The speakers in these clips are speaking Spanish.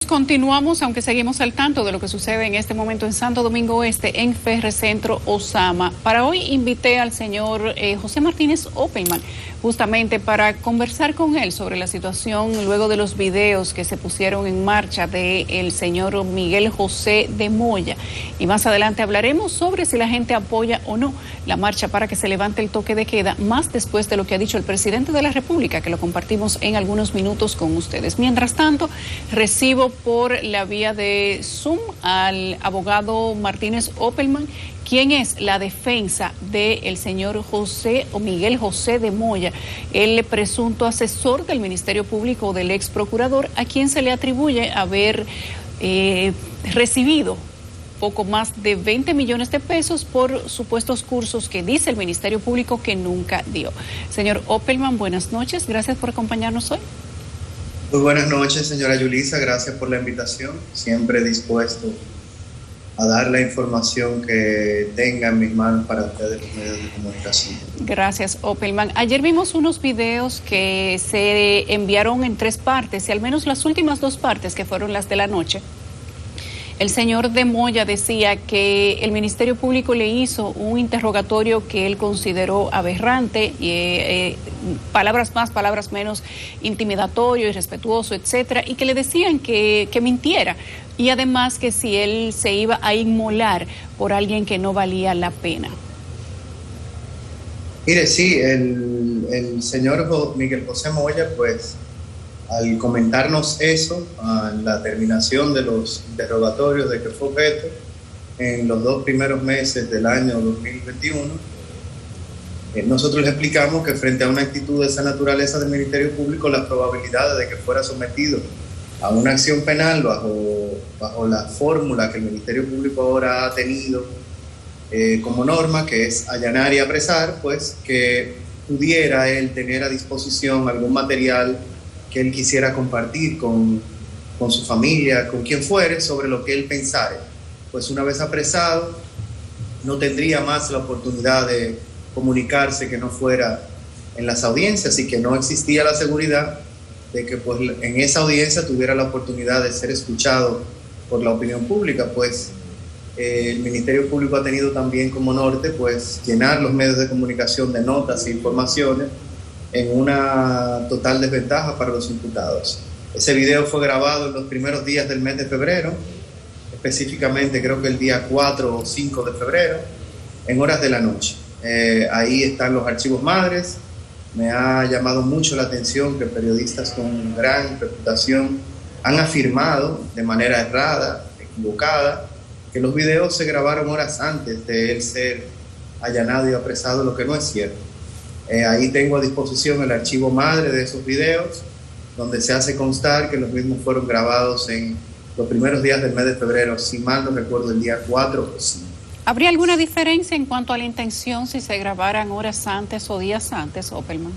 Continuamos, aunque seguimos al tanto de lo que sucede en este momento en Santo Domingo Este, en Ferrecentro Osama. Para hoy invité al señor José Martínez Opelman, justamente para conversar con él sobre la situación luego de los videos que se pusieron en marcha del señor Miguel José de Moya. Y más adelante hablaremos sobre si la gente apoya o no la marcha para que se levante el toque de queda, más después de lo que ha dicho el presidente de la República, que lo compartimos en algunos minutos con ustedes. Mientras tanto, recibo por la vía de Zoom al abogado Martínez Opelman, quien es la defensa del señor José o Miguel José de Moya, el presunto asesor del Ministerio Público del ex procurador, a quien se le atribuye haber recibido poco más de 20 millones de pesos por supuestos cursos que dice el Ministerio Público que nunca dio. Señor Opelman, buenas noches, gracias por acompañarnos hoy. Muy buenas noches, señora Yulisa, gracias por la invitación, siempre dispuesto a dar la información que tenga en mis manos para ustedes los medios de comunicación. Gracias, Opelman. Ayer vimos unos videos que se enviaron en 3 partes, y al menos las últimas 2 partes, que fueron las de la noche. El señor de Moya decía que el Ministerio Público le hizo un interrogatorio que él consideró aberrante, y palabras más, palabras menos, intimidatorio, irrespetuoso, etcétera, y que le decían que mintiera, y además que si él se iba a inmolar por alguien que no valía la pena. Mire, sí, el señor Miguel José Moya, pues, al comentarnos eso, a la terminación de los interrogatorios de que fue objeto en los 2 primeros meses del año 2021, nosotros le explicamos que frente a una actitud de esa naturaleza del Ministerio Público, las probabilidades de que fuera sometido a una acción penal bajo la fórmula que el Ministerio Público ahora ha tenido como norma, que es allanar y apresar, pues que pudiera él tener a disposición algún material que él quisiera compartir con su familia, con quien fuere, sobre lo que él pensara. Pues una vez apresado, no tendría más la oportunidad de comunicarse que no fuera en las audiencias, y que no existía la seguridad de que pues, en esa audiencia tuviera la oportunidad de ser escuchado por la opinión pública. Pues el Ministerio Público ha tenido también como norte pues llenar los medios de comunicación de notas e informaciones en una total desventaja para los imputados. Ese video fue grabado en los primeros días del mes de febrero, específicamente creo que el día 4 o 5 de febrero, en horas de la noche. Ahí están los archivos madres. Me ha llamado mucho la atención que periodistas con gran reputación han afirmado de manera errada, equivocada, que los videos se grabaron horas antes de él ser allanado y apresado, lo que no es cierto. Ahí tengo a disposición el archivo madre de esos videos, donde se hace constar que los mismos fueron grabados en los primeros días del mes de febrero, si mal no recuerdo, el día 4 o 5. ¿Habría alguna diferencia en cuanto a la intención si se grabaran horas antes o días antes, Opelman?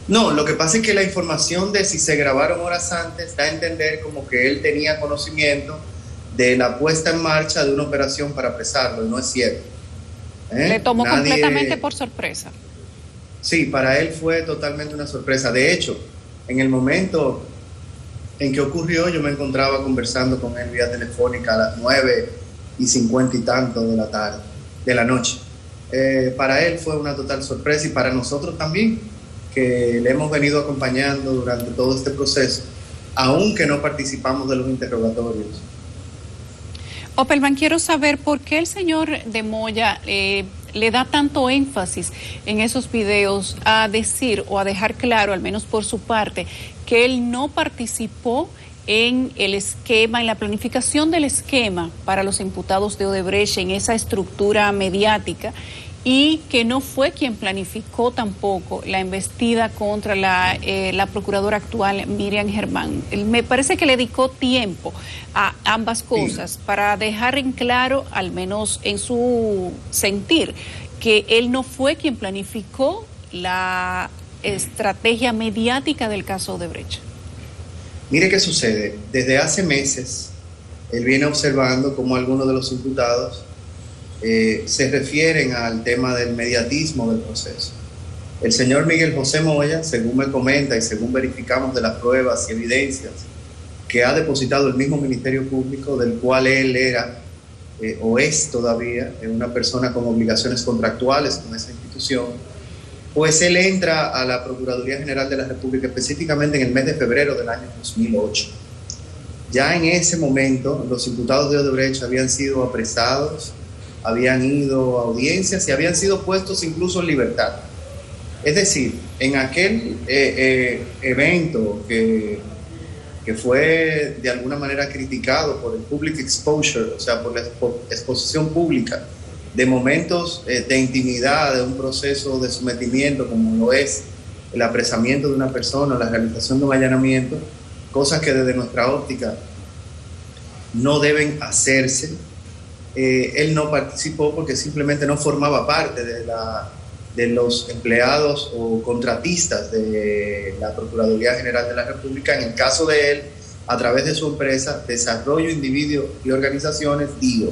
No, lo que pasa es que la información de si se grabaron horas antes da a entender como que él tenía conocimiento de la puesta en marcha de una operación para apresarlo, y no es cierto. Le tomó completamente por sorpresa. Sí, para él fue totalmente una sorpresa. De hecho, en el momento en que ocurrió, yo me encontraba conversando con él vía telefónica a las 9:50 y tanto de la noche. Para él fue una total sorpresa, y para nosotros también, que le hemos venido acompañando durante todo este proceso, aunque no participamos de los interrogatorios. Opelman, quiero saber por qué el señor de Moya le da tanto énfasis en esos videos a decir o a dejar claro, al menos por su parte, que él no participó en el esquema, en la planificación del esquema para los imputados de Odebrecht, en esa estructura mediática, y que no fue quien planificó tampoco la embestida contra la procuradora actual, Miriam Germán. Me parece que le dedicó tiempo a ambas cosas para dejar en claro, al menos en su sentir, que él no fue quien planificó la estrategia mediática del caso Odebrecht. Mire qué sucede. Desde hace meses, él viene observando cómo algunos de los imputados se refieren al tema del mediatismo del proceso. El señor Miguel José Moya, según me comenta y según verificamos de las pruebas y evidencias que ha depositado el mismo Ministerio Público, del cual él era o es todavía una persona con obligaciones contractuales con esa institución, pues él entra a la Procuraduría General de la República específicamente en el mes de febrero del año 2008. Ya en ese momento los imputados de Odebrecht habían sido apresados, habían ido a audiencias y habían sido puestos incluso en libertad. Es decir, en aquel evento que fue de alguna manera criticado por el public exposure, o sea, por la exposición pública de momentos de intimidad, de un proceso de sometimiento como lo es el apresamiento de una persona, la realización de un allanamiento, cosas que desde nuestra óptica no deben hacerse. Él no participó porque simplemente no formaba parte de los empleados o contratistas de la Procuraduría General de la República. En el caso de él, a través de su empresa, Desarrollo, Individuos y Organizaciones, DIO.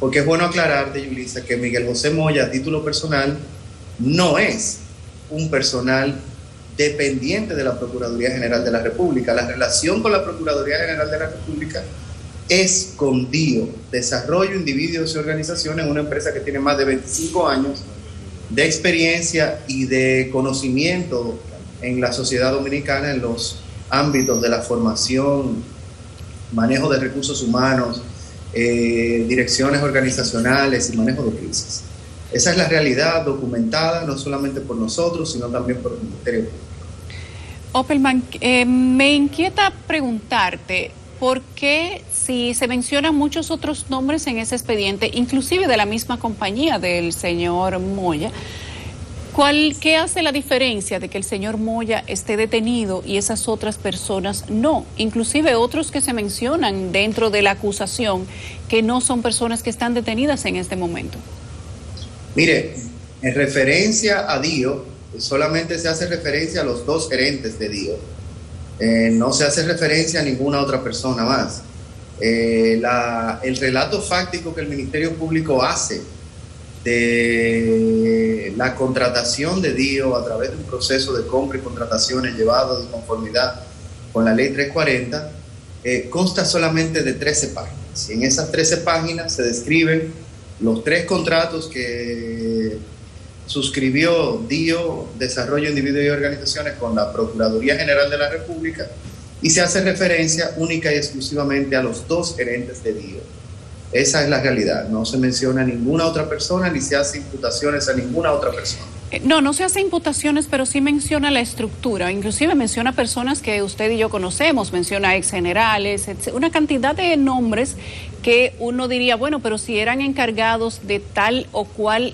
Porque es bueno aclararte, Yulisa, que Miguel José Moya, a título personal, no es un personal dependiente de la Procuraduría General de la República. La relación con la Procuraduría General de la República es con DIO, Desarrollo, Individuos y Organizaciones, una empresa que tiene más de 25 años de experiencia y de conocimiento en la sociedad dominicana en los ámbitos de la formación, manejo de recursos humanos, direcciones organizacionales y manejo de crisis. Esa es la realidad documentada no solamente por nosotros, sino también por el Ministerio Público. Opelman, me inquieta preguntarte por qué, si se mencionan muchos otros nombres en ese expediente, inclusive de la misma compañía del señor Moya, ¿qué hace la diferencia de que el señor Moya esté detenido y esas otras personas no? Inclusive otros que se mencionan dentro de la acusación que no son personas que están detenidas en este momento. Mire, en referencia a DIO, solamente se hace referencia a los dos gerentes de DIO. No se hace referencia a ninguna otra persona más. El relato fáctico que el Ministerio Público hace de la contratación de DIO a través de un proceso de compra y contrataciones llevado de conformidad con la ley 340 consta solamente de 13 páginas. Y en esas 13 páginas se describen los 3 contratos que suscribió DIO, Desarrollo, Individuos y Organizaciones, con la Procuraduría General de la República, y se hace referencia única y exclusivamente a los 2 gerentes de DIO. Esa es la realidad. No se menciona a ninguna otra persona ni se hace imputaciones a ninguna otra persona. No se hace imputaciones, pero sí menciona la estructura. Inclusive menciona personas que usted y yo conocemos, menciona ex generales, una cantidad de nombres que uno diría, bueno, pero si eran encargados de tal o cual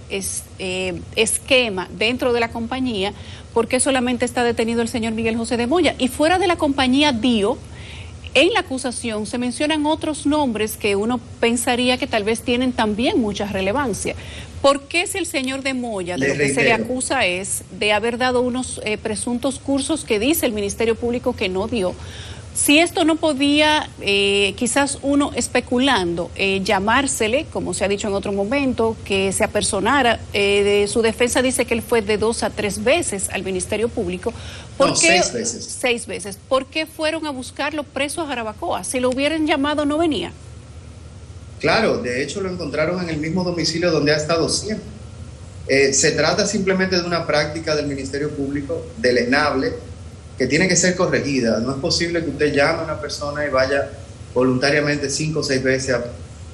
esquema dentro de la compañía, ¿por qué solamente está detenido el señor Miguel José de Moya? Y fuera de la compañía DIO, en la acusación se mencionan otros nombres que uno pensaría que tal vez tienen también mucha relevancia. ¿Por qué, si el señor de Moya, de lo que se le acusa es de haber dado unos presuntos cursos que dice el Ministerio Público que no dio, si esto no podía, quizás uno especulando, llamársele, como se ha dicho en otro momento, que se apersonara? Su defensa dice que él fue de 2 a 3 veces al Ministerio Público. ¿Por qué? 6 veces. 6 veces. ¿Por qué fueron a buscarlo preso a Jarabacoa? Si lo hubieran llamado, no venía. Claro, de hecho lo encontraron en el mismo domicilio donde ha estado siempre. Se trata simplemente de una práctica del Ministerio Público deleznable que tiene que ser corregida. No es posible que usted llame a una persona y vaya voluntariamente 5 o 6 veces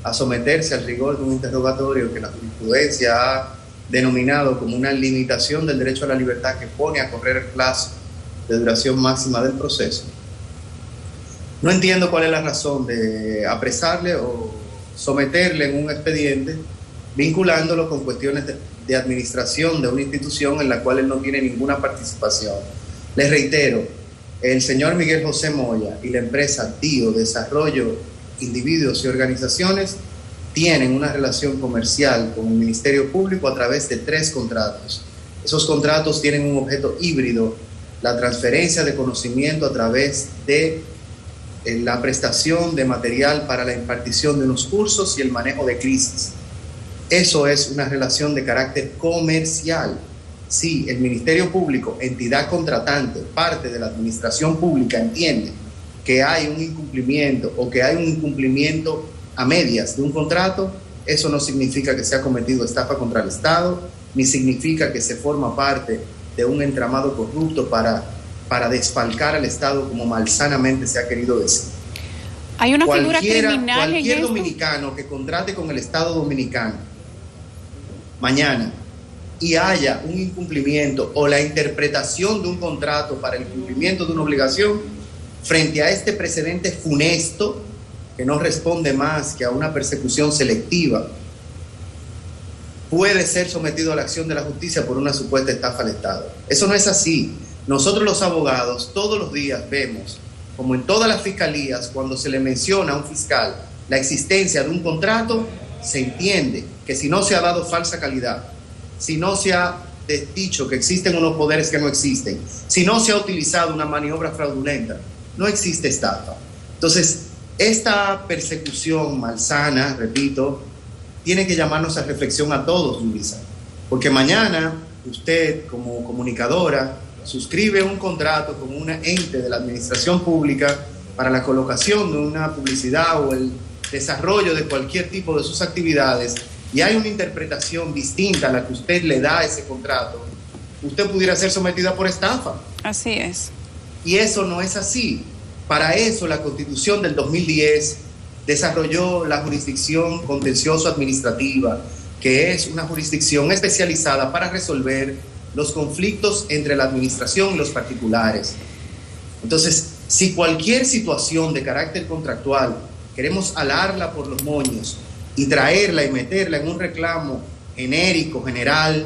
a someterse al rigor de un interrogatorio que la jurisprudencia ha denominado como una limitación del derecho a la libertad que pone a correr el plazo de duración máxima del proceso. No entiendo cuál es la razón de apresarle o someterle en un expediente vinculándolo con cuestiones de administración de una institución en la cual él no tiene ninguna participación. Les reitero, el señor Miguel José Moya y la empresa DIO, Desarrollo, Individuos y Organizaciones, tienen una relación comercial con el Ministerio Público a través de 3 contratos. Esos contratos tienen un objeto híbrido, la transferencia de conocimiento a través de la prestación de material para la impartición de unos cursos y el manejo de crisis. Eso es una relación de carácter comercial. Si el Ministerio Público, entidad contratante, parte de la administración pública, entiende que hay un incumplimiento o que hay un incumplimiento a medias de un contrato, eso no significa que se ha cometido estafa contra el Estado, ni significa que se forma parte de un entramado corrupto para desfalcar al Estado, como malsanamente se ha querido decir. Hay una figura criminal. Cualquier dominicano que contrate con el Estado dominicano mañana y haya un incumplimiento o la interpretación de un contrato para el cumplimiento de una obligación, frente a este precedente funesto que no responde más que a una persecución selectiva, puede ser sometido a la acción de la justicia por una supuesta estafa al Estado. Eso no es así. Nosotros los abogados todos los días vemos, como en todas las fiscalías, cuando se le menciona a un fiscal la existencia de un contrato, se entiende que si no se ha dado falsa calidad, si no se ha dicho que existen unos poderes que no existen, si no se ha utilizado una maniobra fraudulenta, no existe estafa. Entonces, esta persecución malsana, repito, tiene que llamarnos a reflexión a todos, Luisa, porque mañana usted, como comunicadora, suscribe un contrato con un ente de la administración pública para la colocación de una publicidad o el desarrollo de cualquier tipo de sus actividades, y hay una interpretación distinta a la que usted le da a ese contrato, usted pudiera ser sometida por estafa. Así es. Y eso no es así. Para eso la Constitución del 2010 desarrolló la jurisdicción contencioso-administrativa, que es una jurisdicción especializada para resolver los conflictos entre la administración y los particulares. Entonces, si cualquier situación de carácter contractual queremos alarla por los moños y traerla y meterla en un reclamo genérico, general,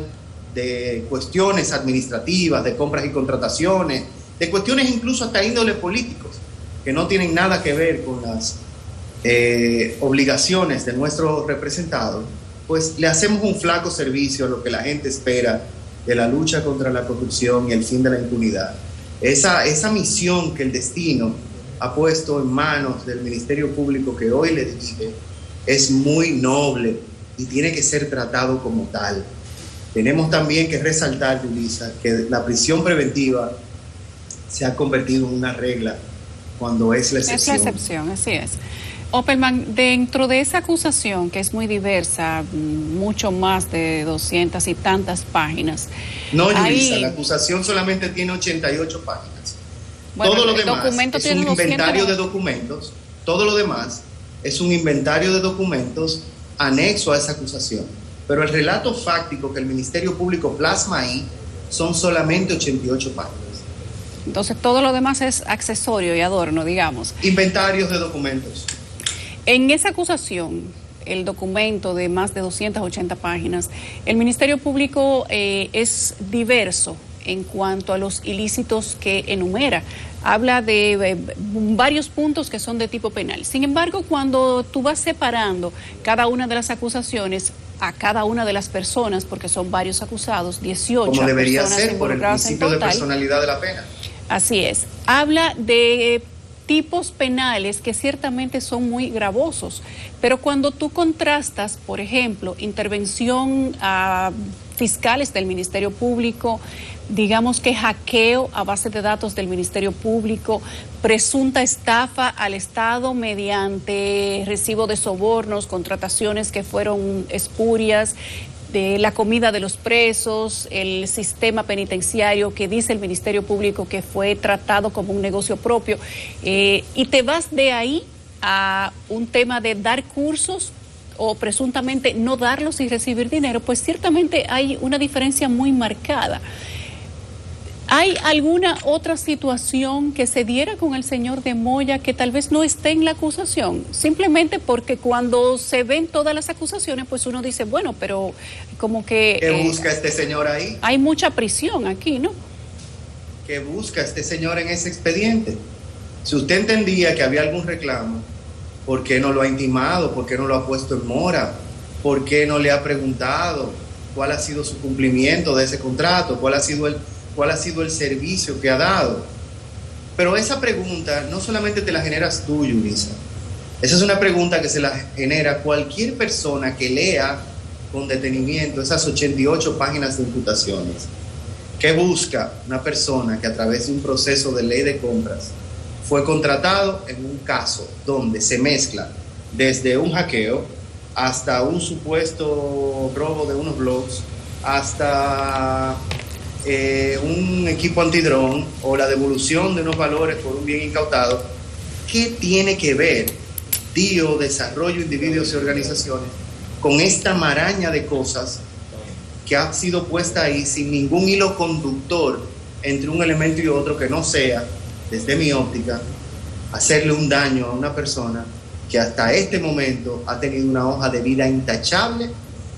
de cuestiones administrativas, de compras y contrataciones, de cuestiones incluso hasta índole políticos, que no tienen nada que ver con las obligaciones de nuestros representados, pues le hacemos un flaco servicio a lo que la gente espera de la lucha contra la corrupción y el fin de la impunidad. Esa misión que el destino ha puesto en manos del Ministerio Público que hoy le dirige es muy noble y tiene que ser tratado como tal. Tenemos también que resaltar, Yulisa, que la prisión preventiva se ha convertido en una regla cuando es la excepción. Es la excepción, así es. Opelman, dentro de esa acusación, que es muy diversa, mucho más de 200 y tantas páginas. No, Yulisa, la acusación solamente tiene 88 páginas. Bueno, todo lo demás es un inventario de documentos. Todo lo demás es un inventario de documentos anexo a esa acusación. Pero el relato fáctico que el Ministerio Público plasma ahí son solamente 88 páginas. Entonces todo lo demás es accesorio y adorno, digamos. Inventarios de documentos. En esa acusación, el documento de más de 280 páginas, el Ministerio Público es diverso en cuanto a los ilícitos que enumera. Habla de varios puntos que son de tipo penal. Sin embargo, cuando tú vas separando cada una de las acusaciones a cada una de las personas, porque son varios acusados, 18 como debería personas ser por el principio de personalidad de la pena. Así es. Habla de tipos penales que ciertamente son muy gravosos, pero cuando tú contrastas, por ejemplo, intervención a fiscales del Ministerio Público, digamos que hackeo a base de datos del Ministerio Público, presunta estafa al Estado mediante recibo de sobornos, contrataciones que fueron espurias, de la comida de los presos, el sistema penitenciario que dice el Ministerio Público que fue tratado como un negocio propio, y te vas de ahí a un tema de dar cursos o presuntamente no darlos y recibir dinero, pues ciertamente hay una diferencia muy marcada. ¿Hay alguna otra situación que se diera con el señor de Moya que tal vez no esté en la acusación? Simplemente porque cuando se ven todas las acusaciones, pues uno dice, bueno, pero como que... ¿Qué busca este señor ahí? Hay mucha prisión aquí, ¿no? ¿Qué busca este señor en ese expediente? Si usted entendía que había algún reclamo, ¿por qué no lo ha intimado? ¿Por qué no lo ha puesto en mora? ¿Por qué no le ha preguntado cuál ha sido su cumplimiento de ese contrato? ¿Cuál ha sido el servicio que ha dado? Pero esa pregunta no solamente te la generas tú, Yulisa. Esa es una pregunta que se la genera cualquier persona que lea con detenimiento esas 88 páginas de imputaciones. ¿Qué busca una persona que a través de un proceso de ley de compras fue contratado en un caso donde se mezcla desde un hackeo hasta un supuesto robo de unos blogs, hasta un equipo antidrón o la devolución de unos valores por un bien incautado. ¿Qué tiene que ver DIO, desarrollo, individuos y organizaciones con esta maraña de cosas que ha sido puesta ahí sin ningún hilo conductor entre un elemento y otro que no sea, desde mi óptica, hacerle un daño a una persona que hasta este momento ha tenido una hoja de vida intachable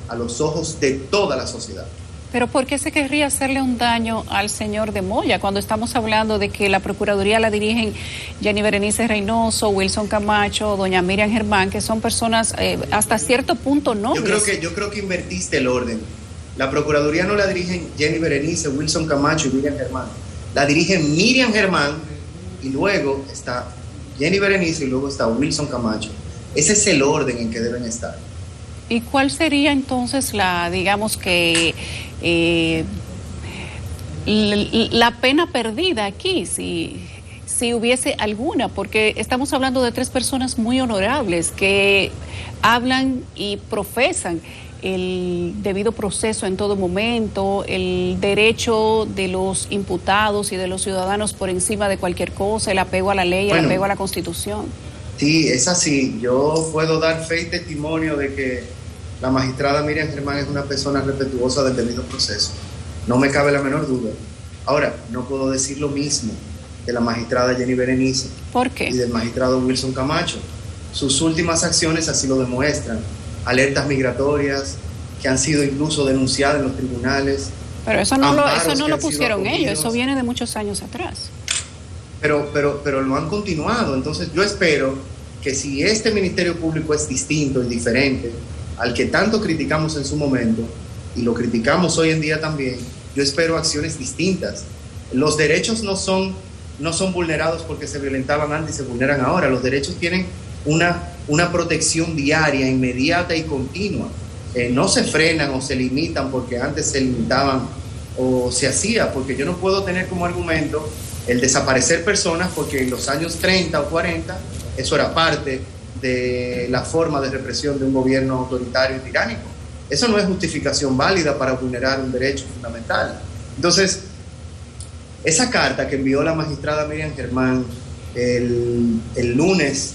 a los ojos de toda la sociedad? Pero ¿por qué se querría hacerle un daño al señor de Moya cuando estamos hablando de que la Procuraduría la dirigen Jenny Berenice Reynoso, Wilson Camacho, doña Miriam Germán, que son personas hasta cierto punto nobles? Yo creo que invertiste el orden. La Procuraduría no la dirigen Jenny Berenice, Wilson Camacho y Miriam Germán. La dirigen Miriam Germán y luego está Jenny Berenice y luego está Wilson Camacho. Ese es el orden en que deben estar. ¿Y cuál sería entonces digamos que, la pena perdida aquí, si hubiese alguna? Porque estamos hablando de tres personas muy honorables que hablan y profesan el debido proceso en todo momento, el derecho de los imputados y de los ciudadanos por encima de cualquier cosa, el apego a la ley, el apego a la Constitución. Sí, es así. Yo puedo dar fe y testimonio de que la magistrada Miriam Germán es una persona respetuosa del debido proceso. No me cabe la menor duda. Ahora, no puedo decir lo mismo de la magistrada Jenny Berenice. ¿Por qué? Y del magistrado Wilson Camacho. Sus últimas acciones así lo demuestran. Alertas migratorias que han sido incluso denunciadas en los tribunales. Pero eso no lo pusieron ellos, eso viene de muchos años atrás. Pero lo han continuado. Entonces yo espero que si este Ministerio Público es distinto y diferente al que tanto criticamos en su momento, y lo criticamos hoy en día también, yo espero acciones distintas. Los derechos no son vulnerados porque se violentaban antes y se vulneran ahora. Los derechos tienen una protección diaria, inmediata y continua. No se frenan o se limitan porque antes se limitaban o se hacía, porque yo no puedo tener como argumento el desaparecer personas porque en los años 30 o 40 eso era parte de la forma de represión de un gobierno autoritario y tiránico. Eso no es justificación válida para vulnerar un derecho fundamental. Entonces, esa carta que envió la magistrada Miriam Germán el lunes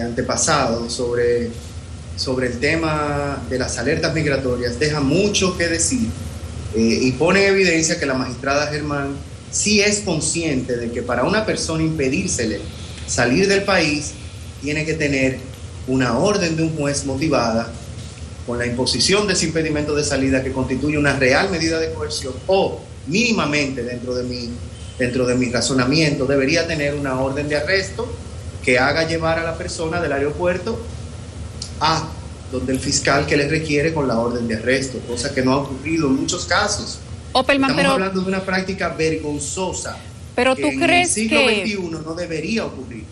antepasado sobre el tema de las alertas migratorias deja mucho que decir y pone en evidencia que la magistrada Germán sí es consciente de que para una persona impedírsele salir del país tiene que tener una orden de un juez motivada con la imposición de ese impedimento de salida que constituye una real medida de coerción o mínimamente dentro de mi razonamiento debería tener una orden de arresto que haga llevar a la persona del aeropuerto a donde el fiscal que le requiere con la orden de arresto, cosa que no ha ocurrido en muchos casos. Estamos hablando de una práctica vergonzosa pero que ¿tú crees en el siglo XXI no debería ocurrir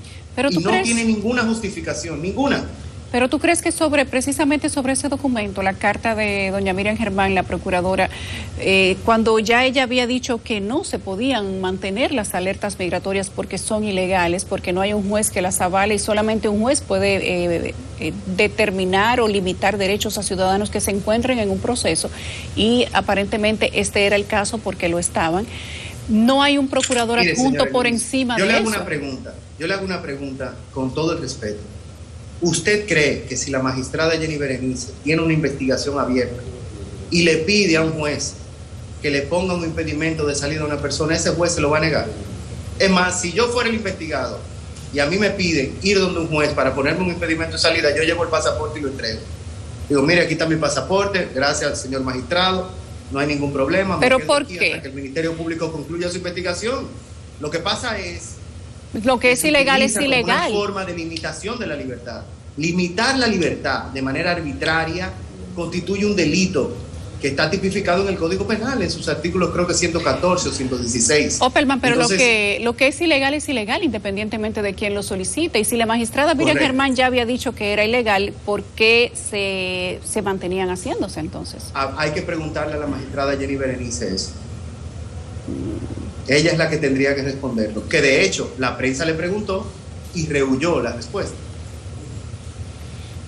y no tiene ninguna justificación, ninguna. Pero ¿tú crees que precisamente sobre ese documento, la carta de doña Miriam Germán, la procuradora, cuando ya ella había dicho que no se podían mantener las alertas migratorias porque son ilegales, porque no hay un juez que las avale y solamente un juez puede determinar o limitar derechos a ciudadanos que se encuentren en un proceso, y aparentemente este era el caso porque lo estaban, no hay un procurador adjunto por encima de eso? Yo le hago una pregunta con todo el respeto. ¿Usted cree que si la magistrada Jenny Berenice tiene una investigación abierta y le pide a un juez que le ponga un impedimento de salida a una persona, ese juez se lo va a negar? Es más, si yo fuera el investigado y a mí me piden ir donde un juez para ponerme un impedimento de salida, yo llevo el pasaporte y lo entrego. Digo, mire, aquí está mi pasaporte, gracias al señor magistrado, no hay ningún problema. ¿Pero por qué? Hasta que el Ministerio Público concluya su investigación. Lo que pasa es... Lo que es ilegal es ilegal. Una forma de limitación de la libertad. Limitar la libertad de manera arbitraria constituye un delito que está tipificado en el Código Penal, en sus artículos creo que 114 o 116. Opelman, pero entonces, lo que es ilegal, independientemente de quién lo solicite. Y si la magistrada Miriam Germán ya había dicho que era ilegal, ¿por qué se mantenían haciéndose entonces? Hay que preguntarle a la magistrada Jenny Berenice eso. Ella es la que tendría que responderlo, que de hecho la prensa le preguntó y rehuyó la respuesta.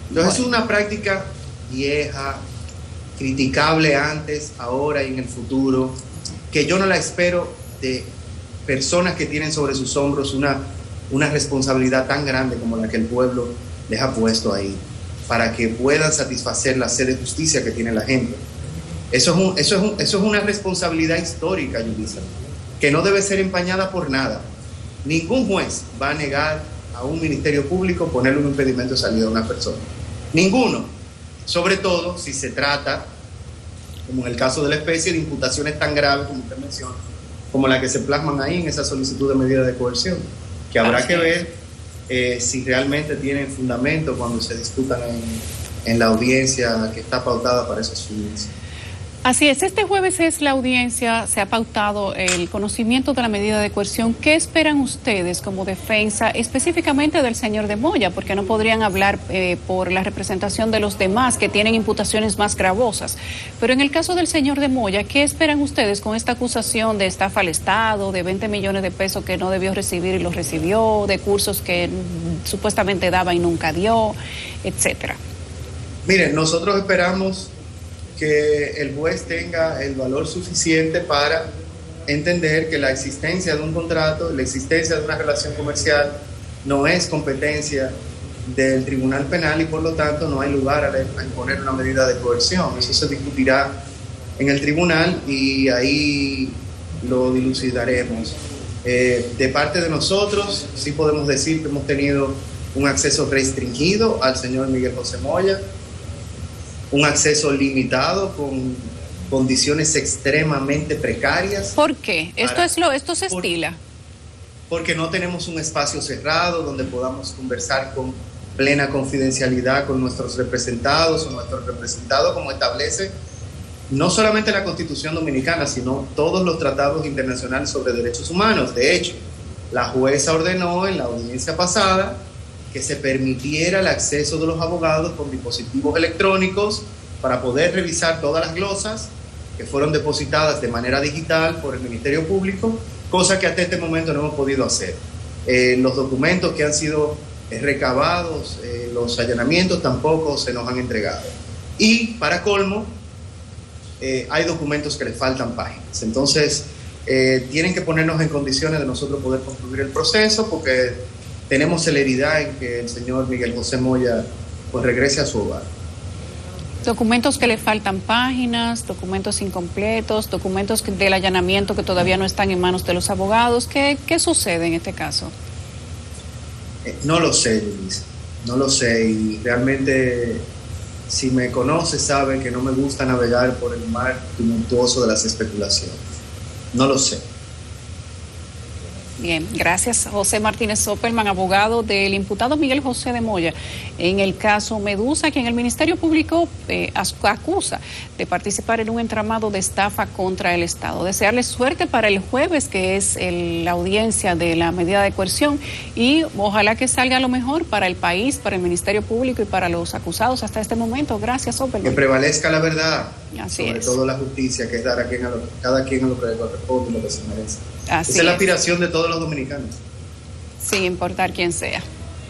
Entonces es una práctica vieja, criticable antes, ahora y en el futuro, que yo no la espero de personas que tienen sobre sus hombros una responsabilidad tan grande como la que el pueblo les ha puesto ahí, para que puedan satisfacer la sed de justicia que tiene la gente. Eso es una responsabilidad histórica, Yulisa, que no debe ser empañada por nada. Ningún juez va a negar a un ministerio público ponerle un impedimento de salida a una persona. Ninguno. Sobre todo si se trata, como en el caso de la especie, de imputaciones tan graves como usted menciona, como la que se plasman ahí en esa solicitud de medida de coerción, que habrá que ver si realmente tienen fundamento cuando se discutan en la audiencia que está pautada para esos fines. Así es, este jueves es la audiencia, se ha pautado el conocimiento de la medida de coerción. ¿Qué esperan ustedes como defensa específicamente del señor de Moya? Porque no podrían hablar por la representación de los demás que tienen imputaciones más gravosas. Pero en el caso del señor de Moya, ¿qué esperan ustedes con esta acusación de estafa al Estado, de 20 millones de pesos que no debió recibir y los recibió, de cursos que supuestamente daba y nunca dio, etcétera? Miren, nosotros esperamos que el juez tenga el valor suficiente para entender que la existencia de un contrato, la existencia de una relación comercial no es competencia del Tribunal Penal y por lo tanto no hay lugar a imponer una medida de coerción. Eso se discutirá en el tribunal y ahí lo dilucidaremos. De parte de nosotros, sí podemos decir que hemos tenido un acceso restringido al señor Miguel José Moya, un acceso limitado con condiciones extremadamente precarias. ¿Por qué? Esto se estila. Porque no tenemos un espacio cerrado donde podamos conversar con plena confidencialidad con nuestros representados o nuestros representados, como establece no solamente la Constitución Dominicana, sino todos los tratados internacionales sobre derechos humanos. De hecho, la jueza ordenó en la audiencia pasada que se permitiera el acceso de los abogados con dispositivos electrónicos para poder revisar todas las glosas que fueron depositadas de manera digital por el Ministerio Público, cosa que hasta este momento no hemos podido hacer. Los documentos que han sido recabados, los allanamientos tampoco se nos han entregado. Y para colmo, hay documentos que les faltan páginas. Entonces, tienen que ponernos en condiciones de nosotros poder concluir el proceso, porque tenemos celeridad en que el señor Miguel José Moya pues regrese a su hogar. Documentos que le faltan páginas, documentos incompletos, documentos del allanamiento que todavía no están en manos de los abogados. ¿Qué sucede en este caso? No lo sé, Luis, no lo sé, y realmente si me conoce sabe que no me gusta navegar por el mar tumultuoso de las especulaciones. No lo sé. Bien, gracias. José Martínez Opperman, abogado del imputado Miguel José de Moya, en el caso Medusa, quien el Ministerio Público acusa de participar en un entramado de estafa contra el Estado. Desearle suerte para el jueves, que es la audiencia de la medida de coerción, y ojalá que salga lo mejor para el país, para el Ministerio Público y para los acusados hasta este momento. Gracias, Opperman. Que prevalezca la verdad, así sobre es. todo la justicia, que es dar a cada quien a lo que le corresponde y lo que se merece. Así Esa es la aspiración de todos los dominicanos. Sin importar quién sea.